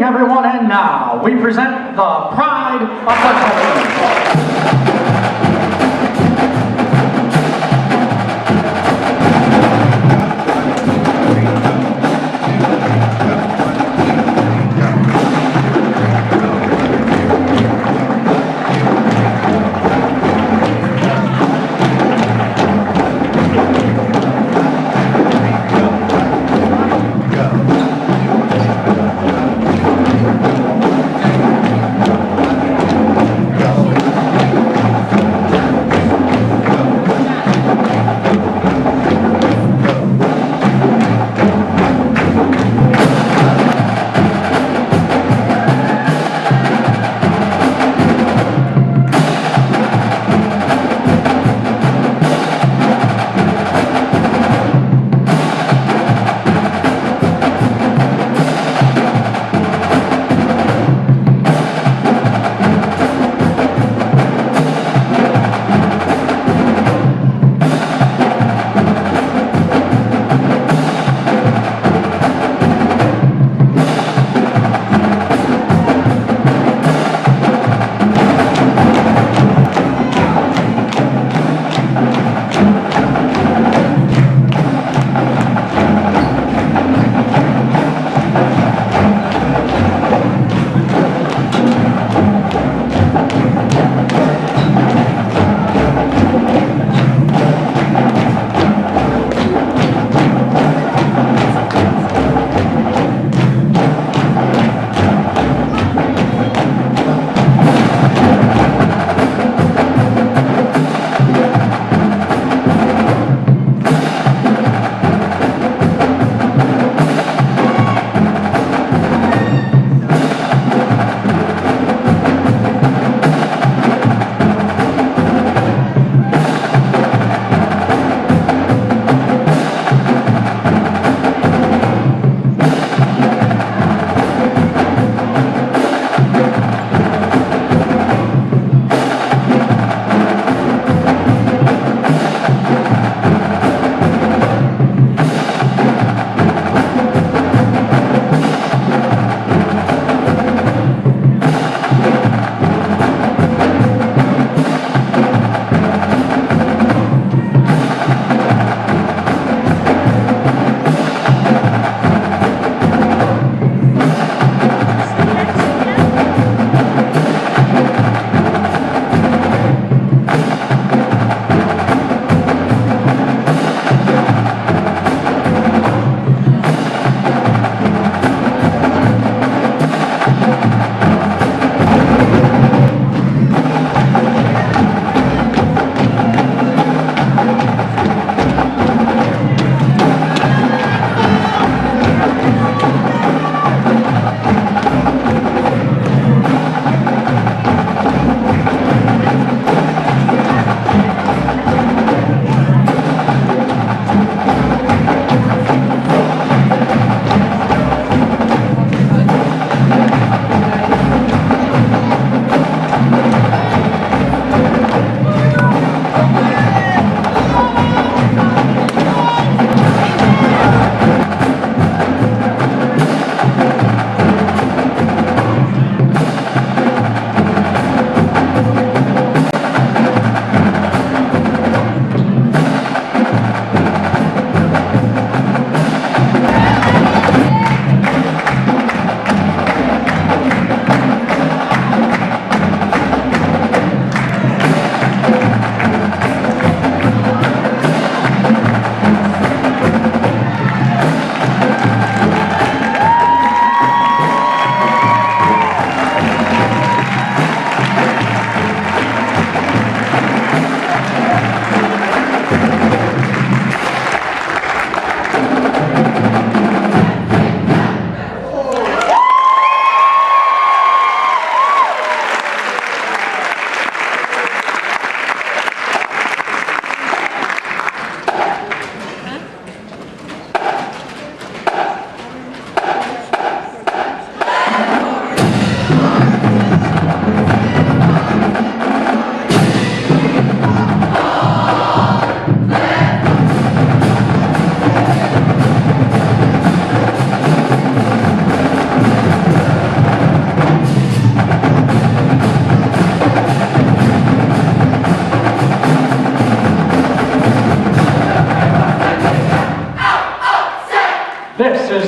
evening, everyone, and now we present the pride of the Titans.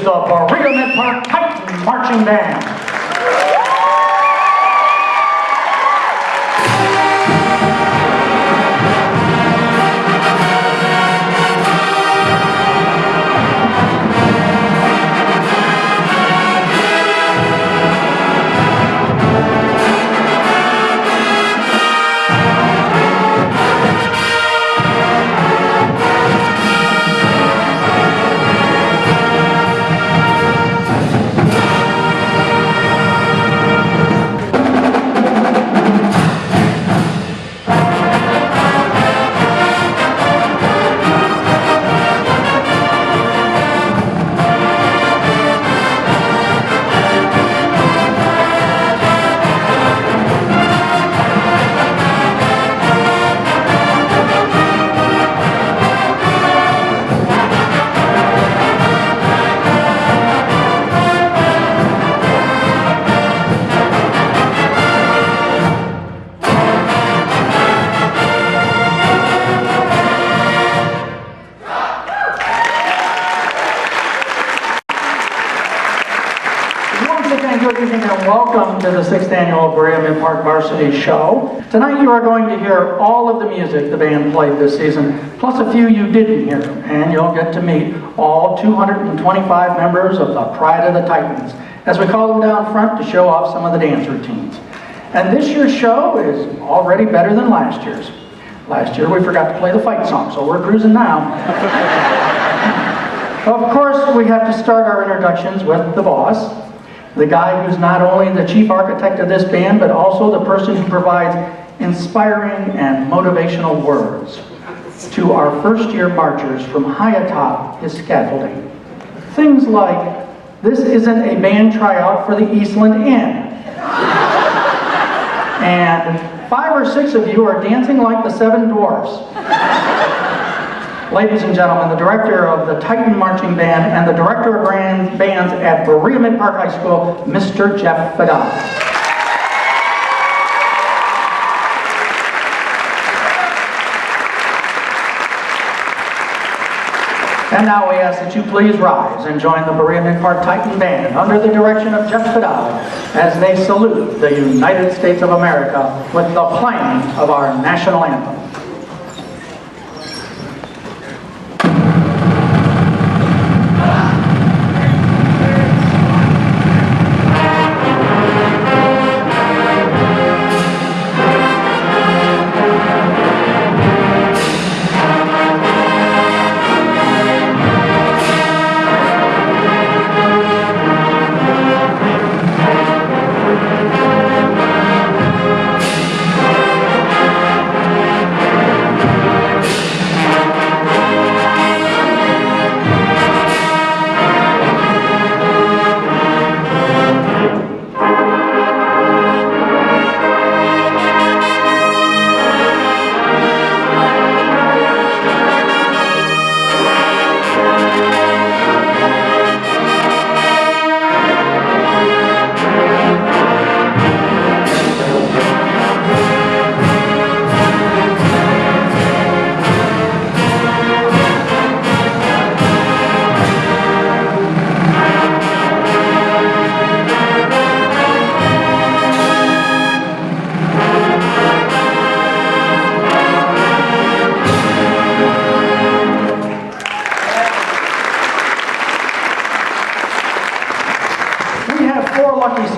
the Berea-Midpark Titans Marching Band. Good evening and welcome to the 6th annual Berea-Midpark Varsity Show. Tonight you are going to hear all of the music the band played this season, plus a few you didn't hear, and you'll get to meet all 225 members of the Pride of the Titans, as we call them down front to show off some of the dance routines. And this year's show is already better than last year's. Last year we forgot to play the fight song, so we're cruising now. Of course, we have to start our introductions with the boss. The guy who's not only the chief architect of this band, but also the person who provides inspiring and motivational words to our first-year marchers from high atop his scaffolding. Things like, "This isn't a band tryout for the Eastland Inn." And 5 or 6 of you are dancing like the 7 dwarfs. Ladies and gentlemen, the director of the Titan Marching Band and the director of bands at Berea-Midpark High School, Mr. Jeff Vida. And now we ask that you please rise and join the Berea-Midpark Titan Band under the direction of Jeff Vida as they salute the United States of America with the playing of our national anthem.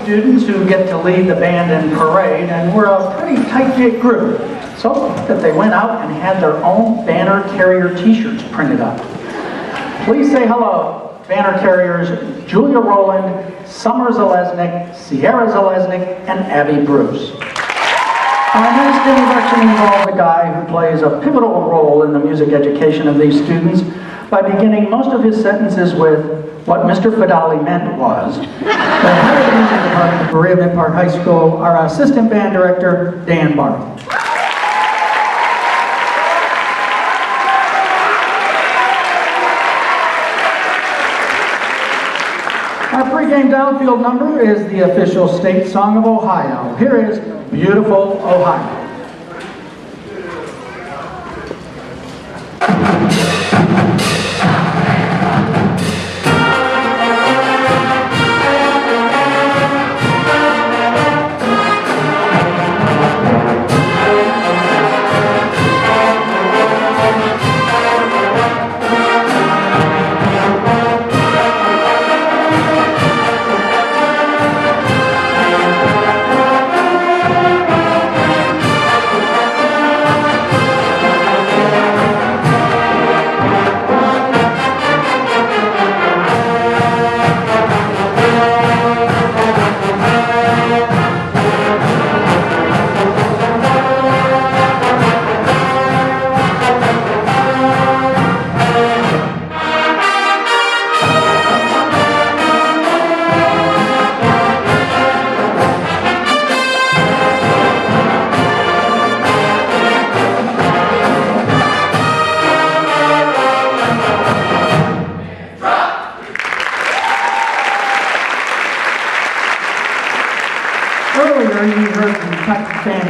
Students who get to lead the band in parade, and we're a pretty tight-knit group, so that they went out and had their own banner carrier t-shirts printed up. Please say hello, banner carriers Julia Rowland, Summer Zalesnik, Sierra Zalesnik, and Abby Bruce. Our next introduction involves a guy who plays a pivotal role in the music education of these students by beginning most of his sentences with, "What Mr. Fidali meant was." The head of the music department at Berea-Midpark High School, our assistant band director, Dan Barton. Our pregame downfield number is the official state song of Ohio. Here is "Beautiful Ohio."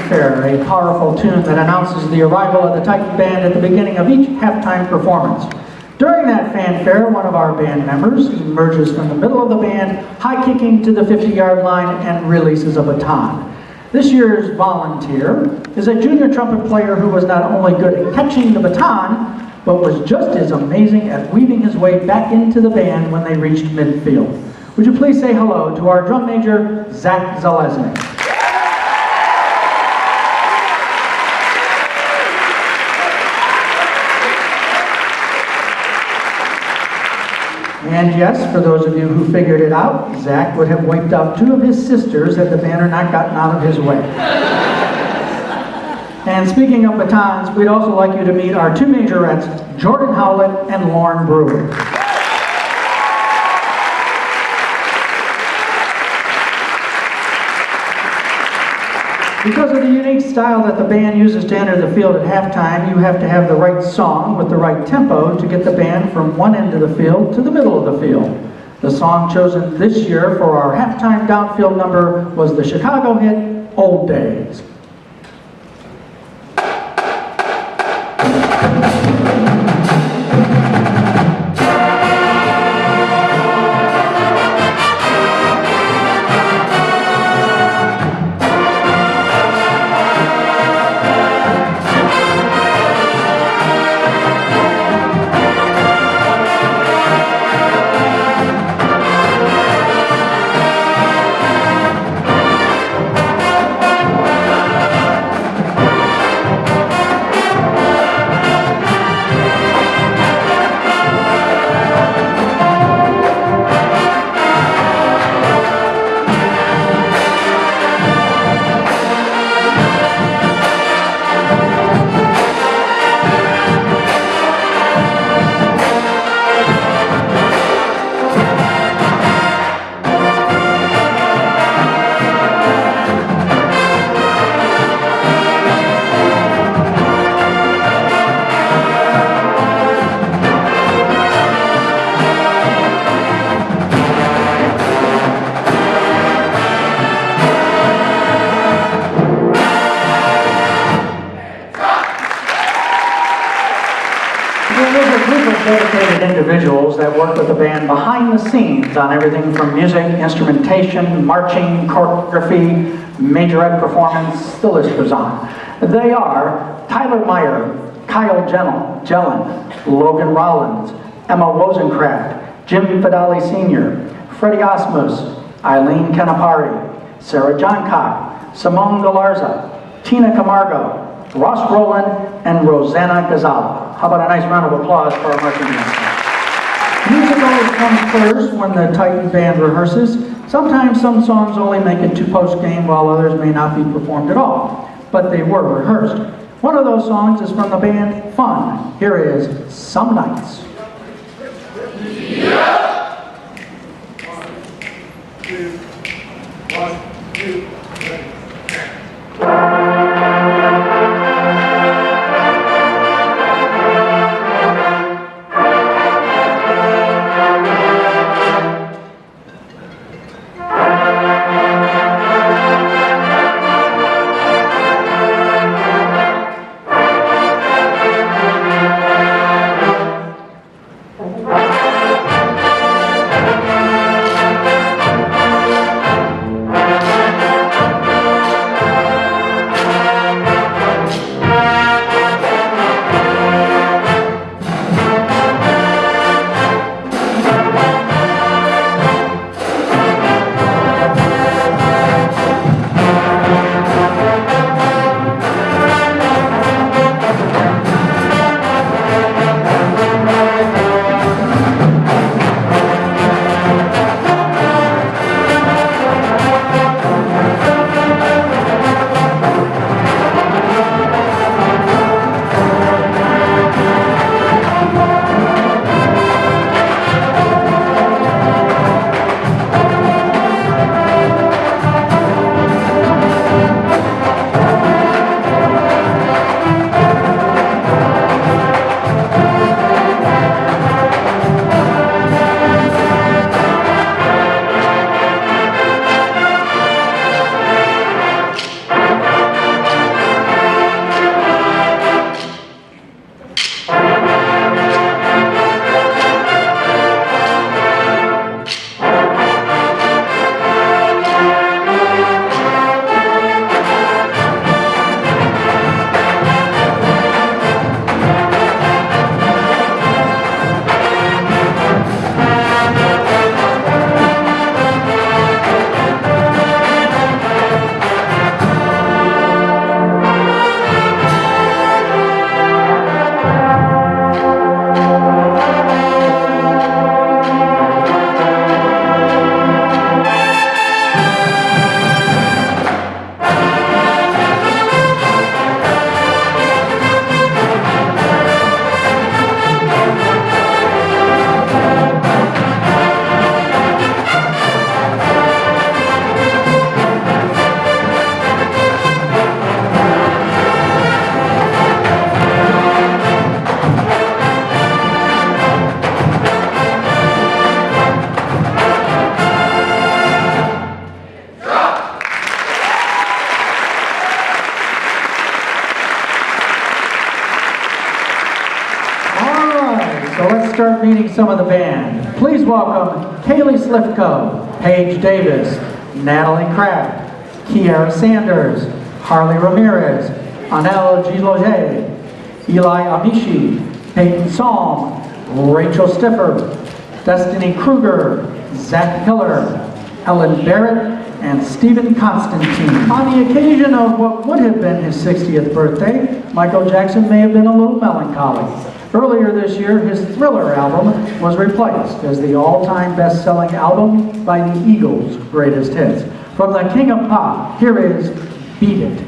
fanfare, a powerful tune that announces the arrival of the Titan Band at the beginning of each halftime performance. During that fanfare, one of our band members emerges from the middle of the band, high-kicking to the 50-yard line and releases a baton. This year's volunteer is a junior trumpet player who was not only good at catching the baton, but was just as amazing at weaving his way back into the band when they reached midfield. Would you please say hello to our drum major, Zach Zalesnik. And yes, for those of you who figured it out, Zach would have wiped out 2 of his sisters had the banner not gotten out of his way. And speaking of batons, we'd also like you to meet our 2 majorettes, Jordan Howlett and Lauren Brewer. Because of the unique style that the band uses to enter the field at halftime, you have to have the right song with the right tempo to get the band from one end of the field to the middle of the field. The song chosen this year for our halftime downfield number was the Chicago hit, Old Days. Dedicated individuals that work with the band behind the scenes on everything from music, instrumentation, marching, choreography, majorette performance, the list goes on. They are Tyler Meyer, Kyle Jellin, Logan Rollins, Emma Wozencraft, Jim Fidali Sr., Freddie Osmus, Eileen Canapari, Sarah Johncock, Simone Galarza, Tina Camargo, Ross Rowland, and Rosanna Gazala. How about a nice round of applause for our marching band? Music always comes first when the Titan Band rehearses. Sometimes some songs only make it to post-game while others may not be performed at all, but they were rehearsed. One of those songs is from the band Fun. Here is Some Nights. Yeah. 1, 2, 3. start meeting some of the band. Please welcome Kaylee Slifko, Paige Davis, Natalie Kraft, Kiara Sanders, Harley Ramirez, Anel Giloge, Eli Amishi, Peyton Salm, Rachel Stiffer, Destiny Kruger, Zach Hiller, Ellen Barrett, and Stephen Constantine. On the occasion of what would have been his 60th birthday, Michael Jackson may have been a little melancholy. Earlier this year, his Thriller album was replaced as the all-time best-selling album by the Eagles' greatest hits. From the King of Pop, here is Beat It.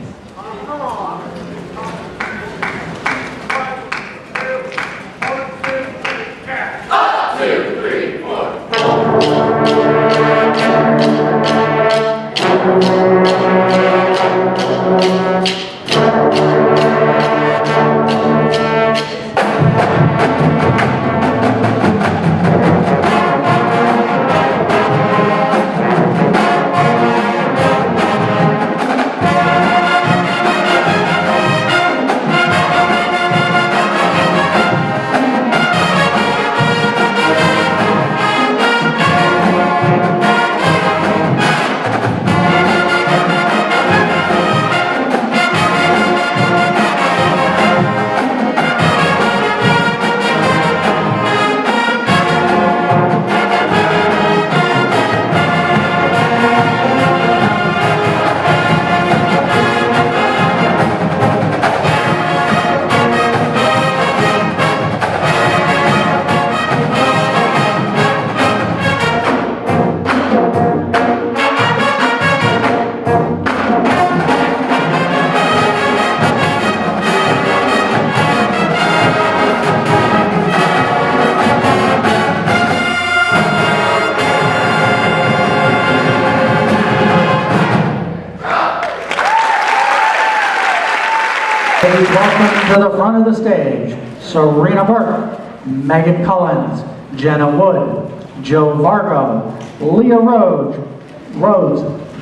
Please welcome to the front of the stage, Serena Burke, Megan Collins, Jenna Wood, Joe Vargo, Leah Rhodes,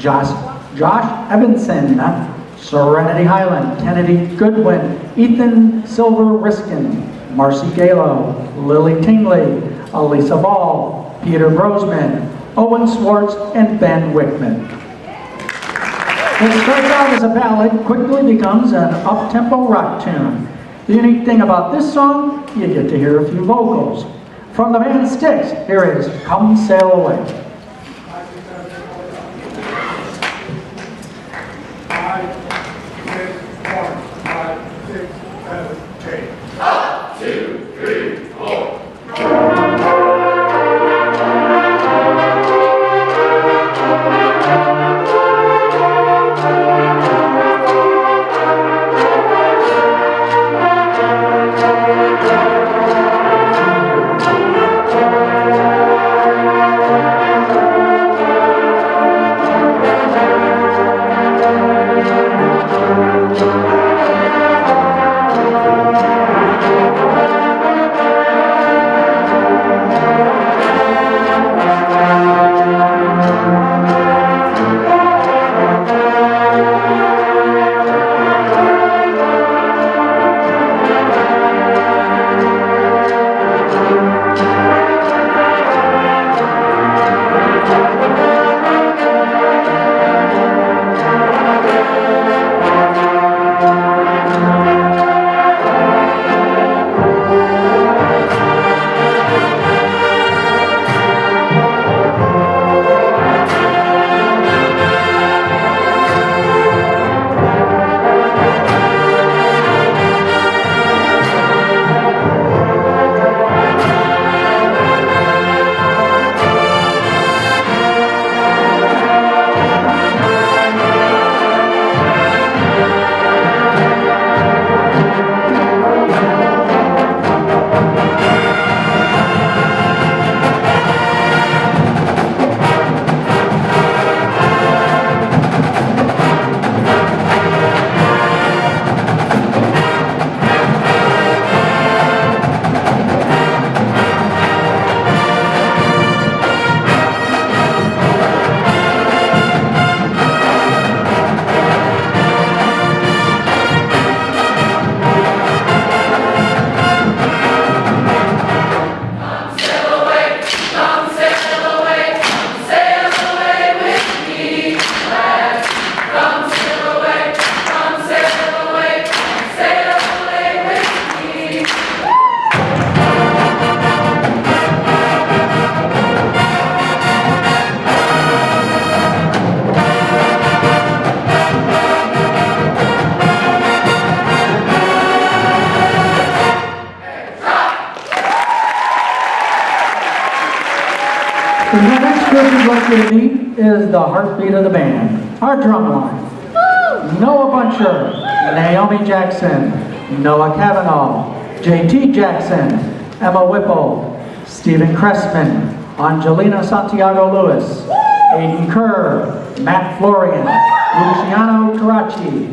Josh Evanson, Serenity Highland, Kennedy Goodwin, Ethan Silver Riskin, Marcy Galo, Lily Tingley, Elisa Ball, Peter Brosman, Owen Swartz, and Ben Wickman. What starts out as a ballad quickly becomes an up-tempo rock tune. The unique thing about this song, you get to hear a few vocals. From the band Styx, here is Come Sail Away. 5, 6, 1, 5, 6, 7, 8. Up, 2, 3, 4. First we'd like you to meet is the heartbeat of the band, our drum line. Noah Buncher, Naomi Jackson, Noah Cavanaugh, JT Jackson, Emma Whipple, Stephen Cressman, Angelina Santiago Lewis, Aiden Kerr, Matt Florian, Luciano Karachi,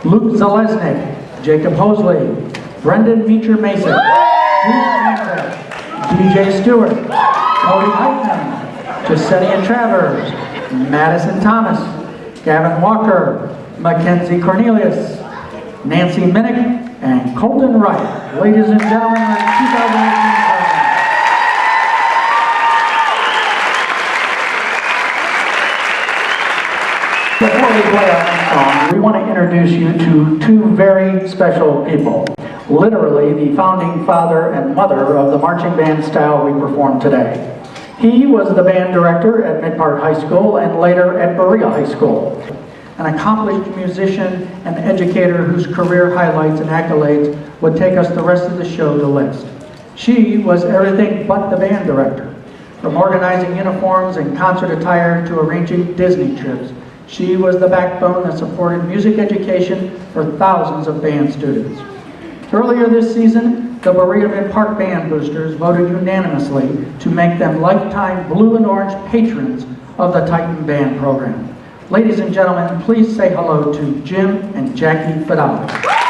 Luke Zalesnik, Jacob Hosley, Brendan Beecher Mason, DJ Stewart, Cody Heitman, Jasenia Travers, Madison Thomas, Gavin Walker, Mackenzie Cornelius, Nancy Minnick, and Colton Wright. Ladies and gentlemen, our 2018 Before we play our next song, we want to introduce you to two very special people. Literally the founding father and mother of the marching band style we perform today. He was the band director at Midpark High School and later at Berea High School. An accomplished musician and educator whose career highlights and accolades would take us the rest of the show to list. She was everything but the band director. From organizing uniforms and concert attire to arranging Disney trips, she was the backbone that supported music education for thousands of band students. Earlier this season, the Berea-Midpark Band Boosters voted unanimously to make them lifetime blue and orange patrons of the Titan Band program. Ladies and gentlemen, please say hello to Jim and Jackie Vida.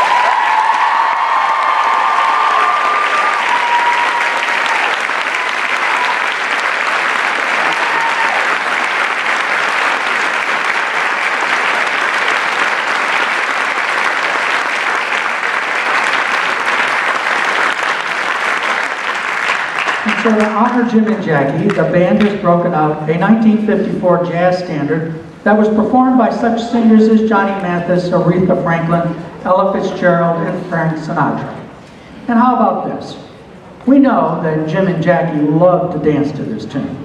So to honor Jim and Jackie, the band has broken out a 1954 jazz standard that was performed by such singers as Johnny Mathis, Aretha Franklin, Ella Fitzgerald, and Frank Sinatra. And how about this? We know that Jim and Jackie love to dance to this tune.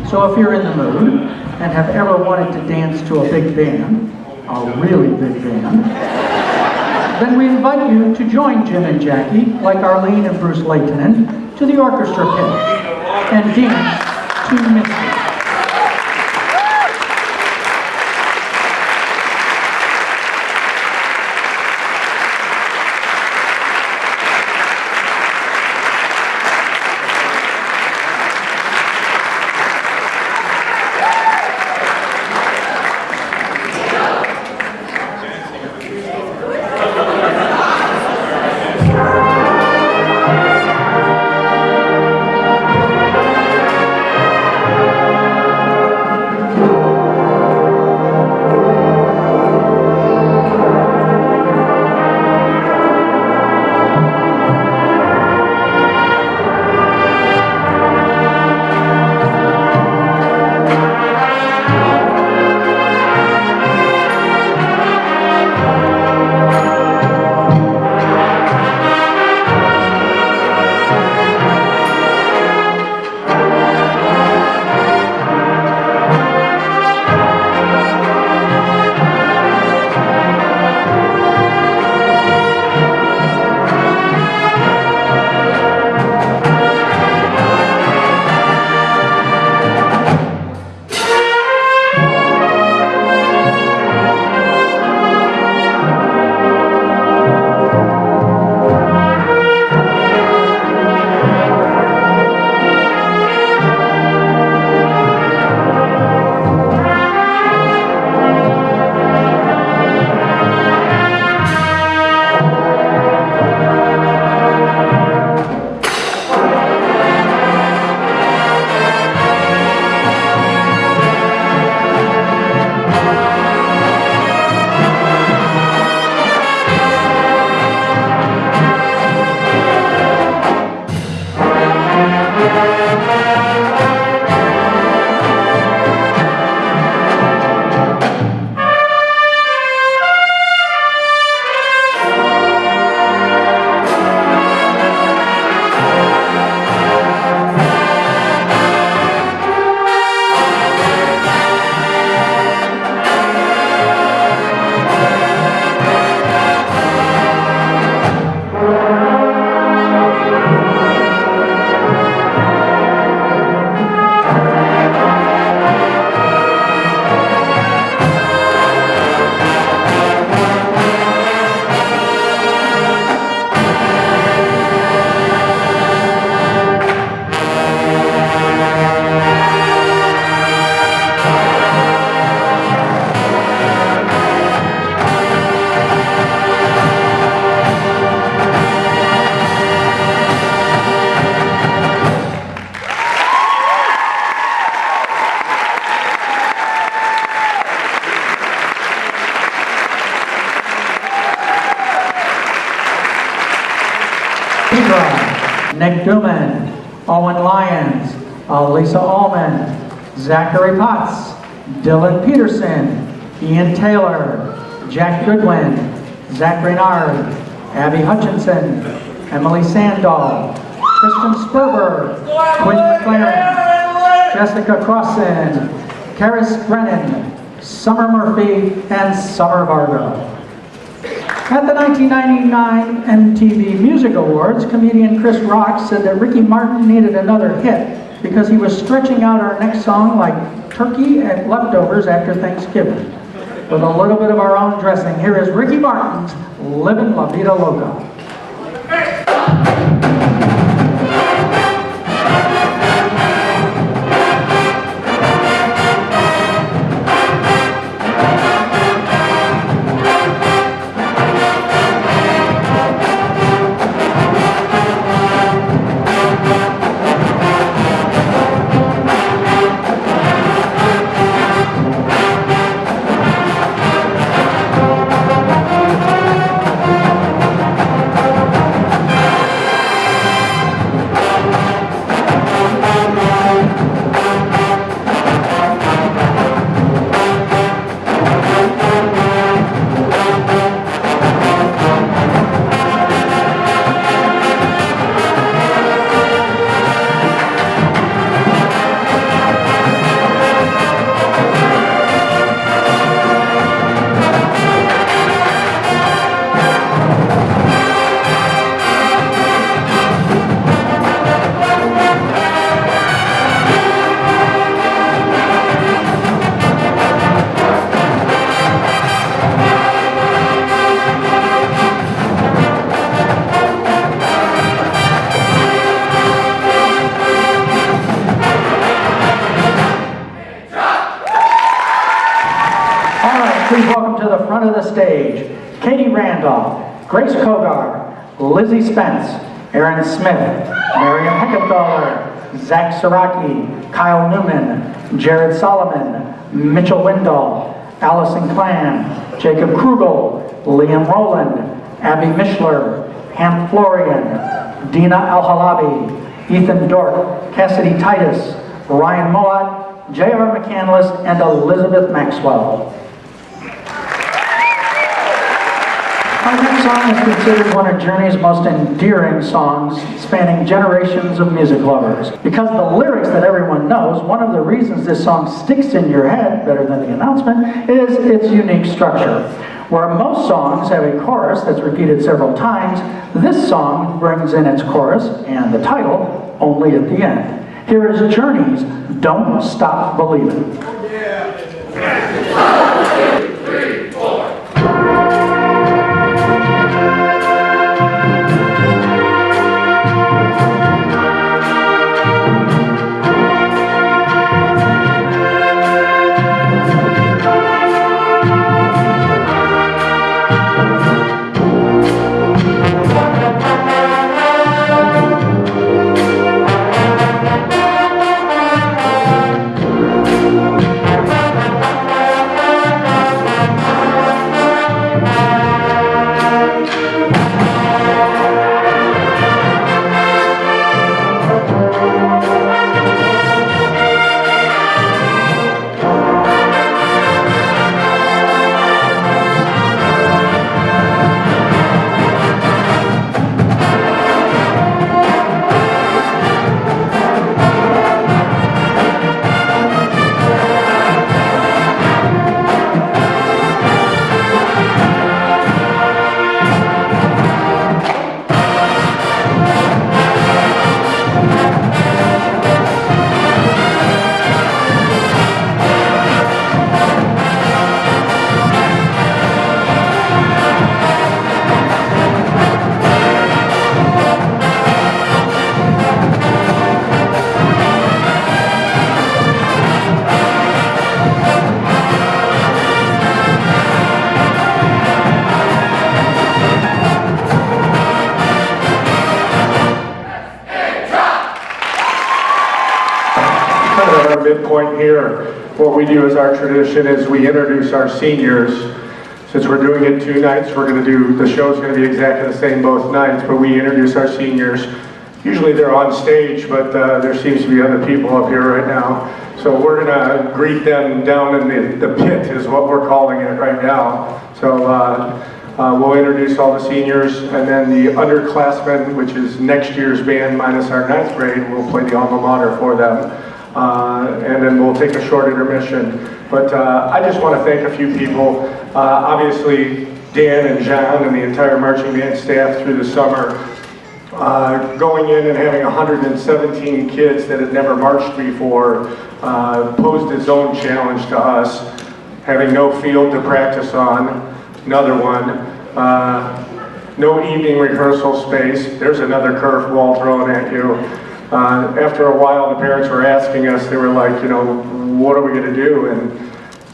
So if you're in the mood and have ever wanted to dance to a big band, a really big band, then we invite you to join Jim and Jackie, like Arlene and Bruce Leitonen, to the orchestra pit and dance to Misty. Nick Duman, Owen Lyons, Lisa Allman, Zachary Potts, Dylan Peterson, Ian Taylor, Jack Goodwin, Zach Reynard, Abby Hutchinson, Emily Sandahl, Kristen Sperber, Quinn McLaren, Jessica Crossan, Karis Brennan, Summer Murphy, and Summer Vargo. At the 1999 MTV Music Awards, comedian Chris Rock said that Ricky Martin needed another hit because he was stretching out our next song like turkey and leftovers after Thanksgiving. With a little bit of our own dressing, here is Ricky Martin's Livin' La Vida Loca. Please welcome to the front of the stage, Katie Randolph, Grace Kogar, Lizzie Spence, Aaron Smith, Miriam Heckenthaler, Zach Saraki, Kyle Newman, Jared Solomon, Mitchell Windall, Allison Clan, Jacob Krugel, Liam Rowland, Abby Mishler, Ham Florian, Dina Al-Halabi, Ethan Dork, Cassidy Titus, Ryan Moat, J.R. McCandless, and Elizabeth Maxwell. Our next song is considered one of Journey's most endearing songs, spanning generations of music lovers. Because the lyrics that everyone knows, one of the reasons this song sticks in your head better than the announcement is its unique structure. Where most songs have a chorus that's repeated several times, this song brings in its chorus and the title only at the end. Here is Journey's Don't Stop Believin'. One, two, three, four. Midpoint here, what we do as our tradition is we introduce our seniors. Since we're doing it 2 nights, we're going to do, the show's going to be exactly the same both nights, but we introduce our seniors Usually they're on stage, but there seems to be other people up here right now. So we're gonna greet them down in the pit is what we're calling it right now. So we'll introduce all the seniors, and then the underclassmen, which is next year's band minus our 9th grade, we'll play the alma mater for them. And then we'll take a short intermission. But I just want to thank a few people. Obviously, Dan and John and the entire marching band staff through the summer. Going in and having 117 kids that had never marched before posed its own challenge to us. Having no field to practice on, another one. No evening rehearsal space, there's another curveball thrown at you. After a while, the parents were asking us, they were like, what are we going to do? And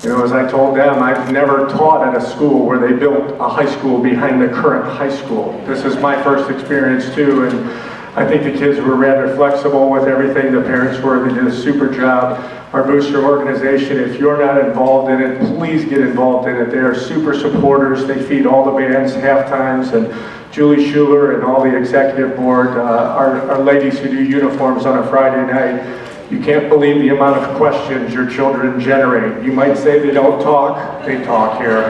as I told them, I've never taught at a school where they built a high school behind the current high school. This is my first experience too, and I think the kids were rather flexible with everything. The parents were, they did a super job. Our booster organization, if you're not involved in it, please get involved in it. They are super supporters. They feed all the bands half times, and Julie Schuler and all the executive board, our ladies who do uniforms on a Friday night. You can't believe the amount of questions your children generate. You might say they don't talk, they talk here.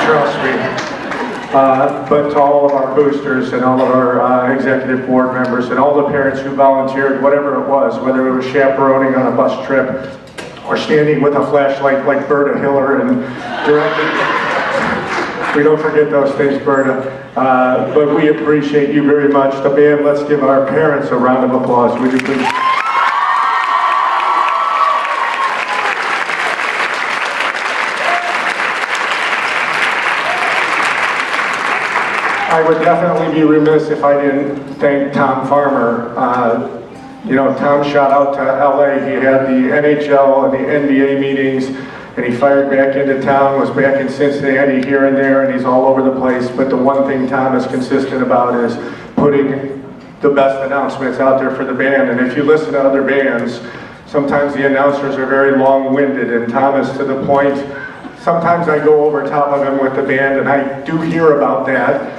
Trust me. But to all of our boosters and all of our executive board members and all the parents who volunteered, whatever it was, whether it was chaperoning on a bus trip or standing with a flashlight like Berta Hiller and directing. We don't forget those things, Berta. But we appreciate you very much. The band, let's give our parents a round of applause. Would you please? I would definitely be remiss if I didn't thank Tom Farmer. Tom shot out to LA. He had the NHL and the NBA meetings, and he fired back into town, was back in Cincinnati here and there, and he's all over the place. But the one thing Tom is consistent about is putting the best announcements out there for the band. And if you listen to other bands, sometimes the announcers are very long-winded, and Tom is to the point. Sometimes I go over top of him with the band, and I do hear about that.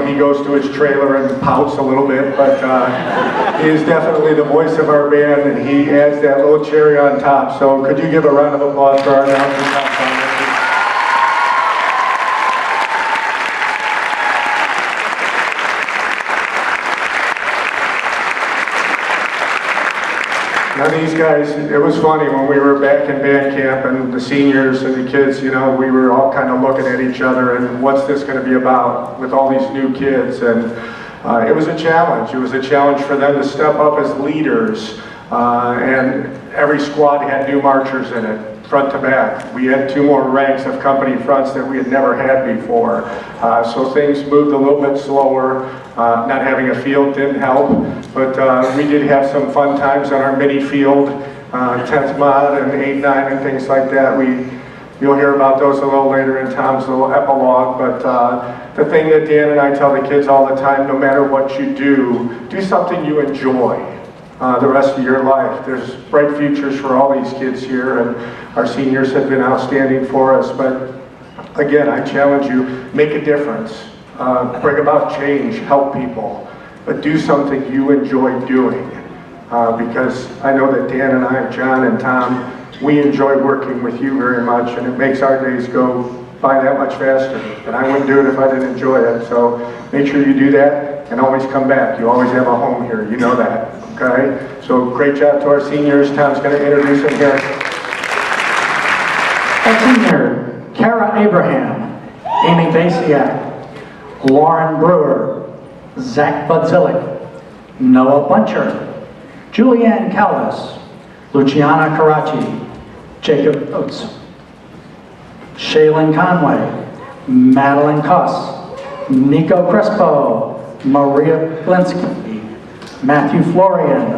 He goes to his trailer and pouts a little bit, but he is definitely the voice of our band, and he adds that little cherry on top. So could you give a round of applause for our announcer? Now these guys, it was funny when we were back in band camp and the seniors and the kids, we were all kind of looking at each other and what's this going to be about with all these new kids, and it was a challenge. It was a challenge for them to step up as leaders, and every squad had new marchers in it, front to back. We had 2 more ranks of company fronts that we had never had before. So things moved a little bit slower. Not having a field didn't help, but we did have some fun times on our mini field, 10th mod and 8-9 and things like that. You'll hear about those a little later in Tom's little epilogue, but the thing that Dan and I tell the kids all the time, no matter what you do something you enjoy the rest of your life. There's bright futures for all these kids here, and our seniors have been outstanding for us, but again, I challenge you, make a difference. Bring about change, help people, but do something you enjoy doing. Because I know that Dan and I, John and Tom, we enjoy working with you very much, and it makes our days go by that much faster. And I wouldn't do it if I didn't enjoy it. So make sure you do that and always come back. You always have a home here, you know that, okay? So great job to our seniors. Tom's going to introduce them here. A senior, Kara Abraham, Amy Basiak, Lauren Brewer, Zach Budzillik, Noah Buncher, Julianne Callis, Luciana Karachi, Jacob Oates, Shaylin Conway, Madeline Cuss, Nico Crespo, Maria Blinsky, Matthew Florian,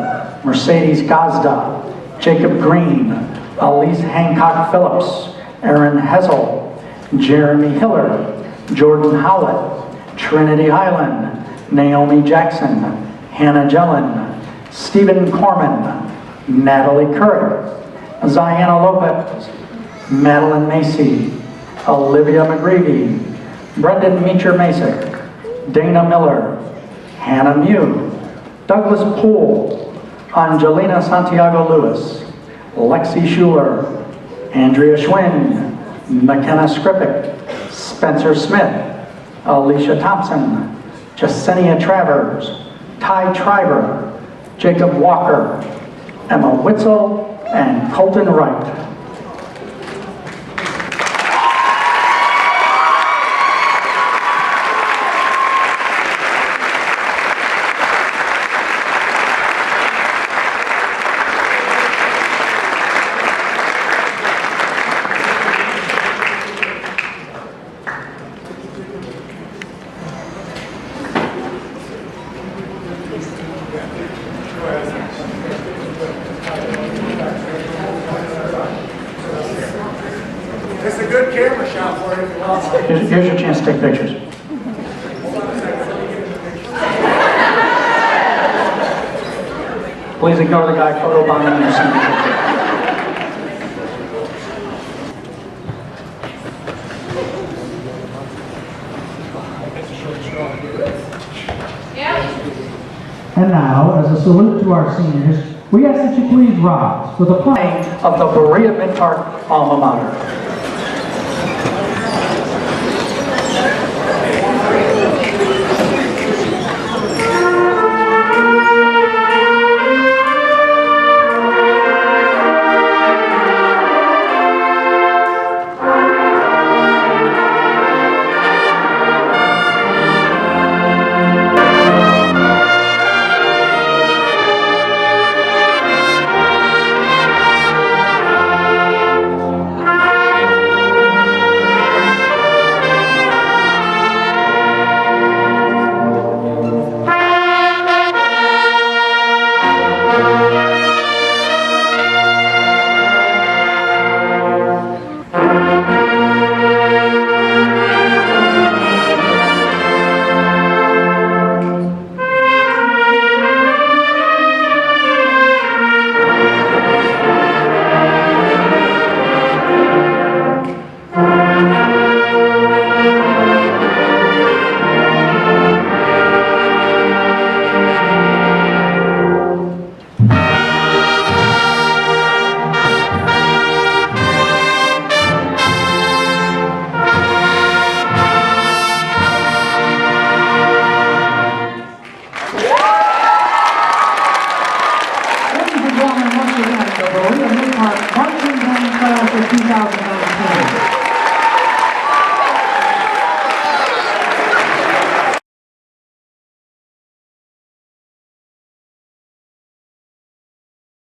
Mercedes Gazda, Jacob Green, Elise Hancock Phillips, Aaron Hessel, Jeremy Hiller, Jordan Howlett, Trinity Highland, Naomi Jackson, Hannah Jellin, Stephen Corman, Natalie Curry, Ziana Lopez, Madeline Macy, Olivia McGreevy, Brendan Meacher Masick, Dana Miller, Hannah Mew, Douglas Poole, Angelina Santiago Lewis, Lexi Schuler, Andrea Schwinn, McKenna Skripik, Spencer Smith, Alicia Thompson, Jasenia Travers, Ty Triber, Jacob Walker, Emma Witzel, and Colton Wright. It's a good camera shot for you if you want. Here's your chance to take pictures. Please ignore the guy photobombing your signature. And now, as a salute to our seniors, we ask that you please rise for the playing Of the Berea-Midpark Alma Mater.